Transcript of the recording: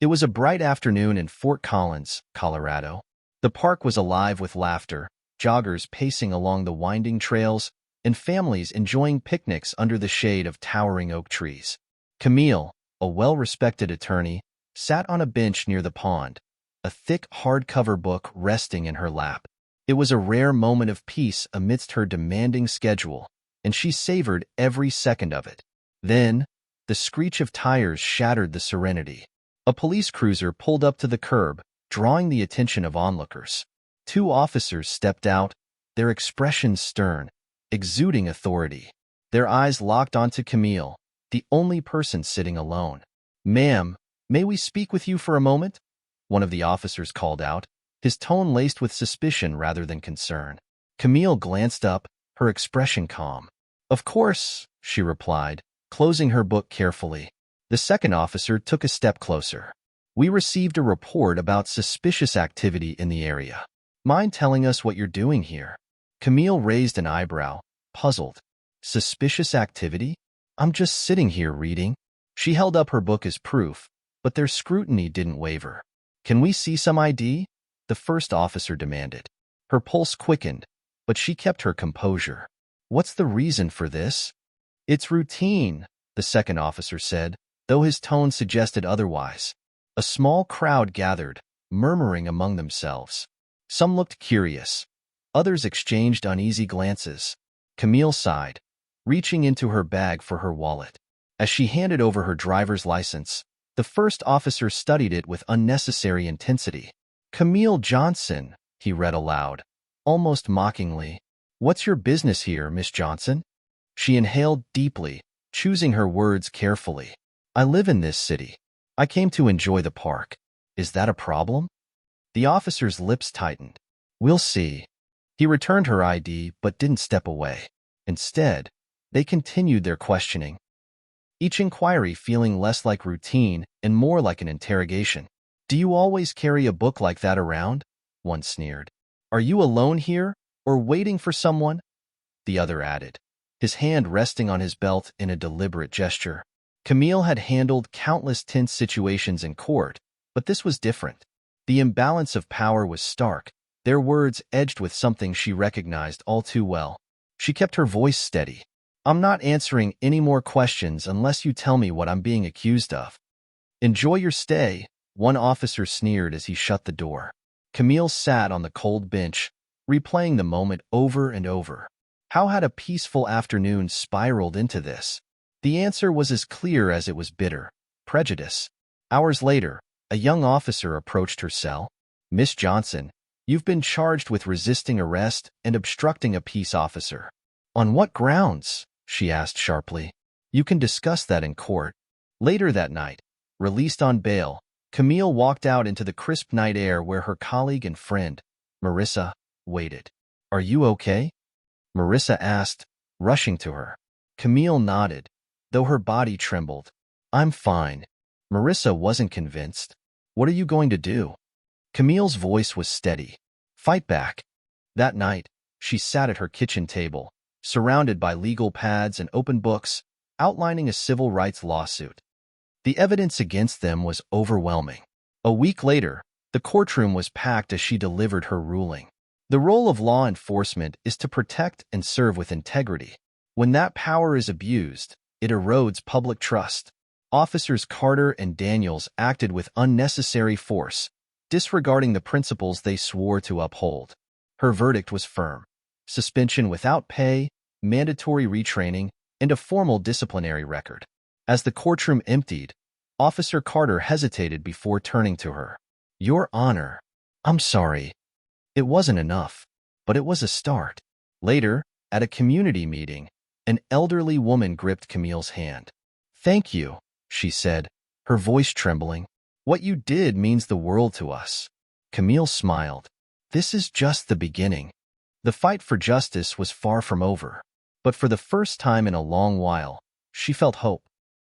It was a bright afternoon in Fort Collins, Colorado. The park was alive with laughter, joggers pacing along the winding trails, and families enjoying picnics under the shade of towering oak trees. Camille, a well-respected attorney, sat on a bench near the pond, a thick hardcover book resting in her lap. It was a rare moment of peace amidst her demanding schedule, and she savored every second of it. Then, the screech of tires shattered the serenity. A police cruiser pulled up to the curb, drawing the attention of onlookers. Two officers stepped out, their expressions stern, exuding authority. Their eyes locked onto Camille, the only person sitting alone. "Ma'am, may we speak with you for a moment?" one of the officers called out, his tone laced with suspicion rather than concern. Camille glanced up, her expression calm. "Of course," she replied, closing her book carefully. The second officer took a step closer. "We received a report about suspicious activity in the area. Mind telling us what you're doing here?" Camille raised an eyebrow, puzzled. "Suspicious activity? I'm just sitting here reading." She held up her book as proof, but their scrutiny didn't waver. "Can we see some ID?" the first officer demanded. Her pulse quickened, but she kept her composure. "What's the reason for this?" "It's routine," the second officer said, though his tone suggested otherwise. A small crowd gathered, murmuring among themselves. Some looked curious. Others exchanged uneasy glances. Camille sighed, reaching into her bag for her wallet. As she handed over her driver's license, the first officer studied it with unnecessary intensity. "Camille Johnson," he read aloud, almost mockingly. "What's your business here, Miss Johnson?" She inhaled deeply, choosing her words carefully. "I live in this city. I came to enjoy the park. Is that a problem?" The officer's lips tightened. "We'll see." He returned her ID but didn't step away. Instead, they continued their questioning, each inquiry feeling less like routine and more like an interrogation. "Do you always carry a book like that around?" one sneered. "Are you alone here, or waiting for someone?" the other added, his hand resting on his belt in a deliberate gesture. Camille had handled countless tense situations in court, but this was different. The imbalance of power was stark, their words edged with something she recognized all too well. She kept her voice steady. "I'm not answering any more questions unless you tell me what I'm being accused of." "Enjoy your stay," one officer sneered as he shut the door. Camille sat on the cold bench, replaying the moment over and over. How had a peaceful afternoon spiraled into this? The answer was as clear as it was bitter: prejudice. Hours later, a young officer approached her cell. "Miss Johnson, you've been charged with resisting arrest and obstructing a peace officer." "On what grounds?" she asked sharply. "You can discuss that in court." Later that night, released on bail, Camille walked out into the crisp night air where her colleague and friend, Marissa, waited. "Are you okay?" Marissa asked, rushing to her. Camille nodded, though her body trembled. "I'm fine." Marissa wasn't convinced. "What are you going to do?" Camille's voice was steady. "Fight back." That night, she sat at her kitchen table, surrounded by legal pads and open books, outlining a civil rights lawsuit. The evidence against them was overwhelming. A week later, the courtroom was packed as she delivered her ruling. The role of law enforcement is to protect and serve with integrity. When that power is abused, it erodes public trust. Officers Carter and Daniels acted with unnecessary force, disregarding the principles they swore to uphold. Her verdict was firm: suspension without pay, mandatory retraining, and a formal disciplinary record. As the courtroom emptied, Officer Carter hesitated before turning to her. "Your Honor, I'm sorry." It wasn't enough, but it was a start. Later, at a community meeting, an elderly woman gripped Camille's hand. "Thank you," she said, her voice trembling. "What you did means the world to us." Camille smiled. "This is just the beginning." The fight for justice was far from over, but for the first time in a long while, she felt hope.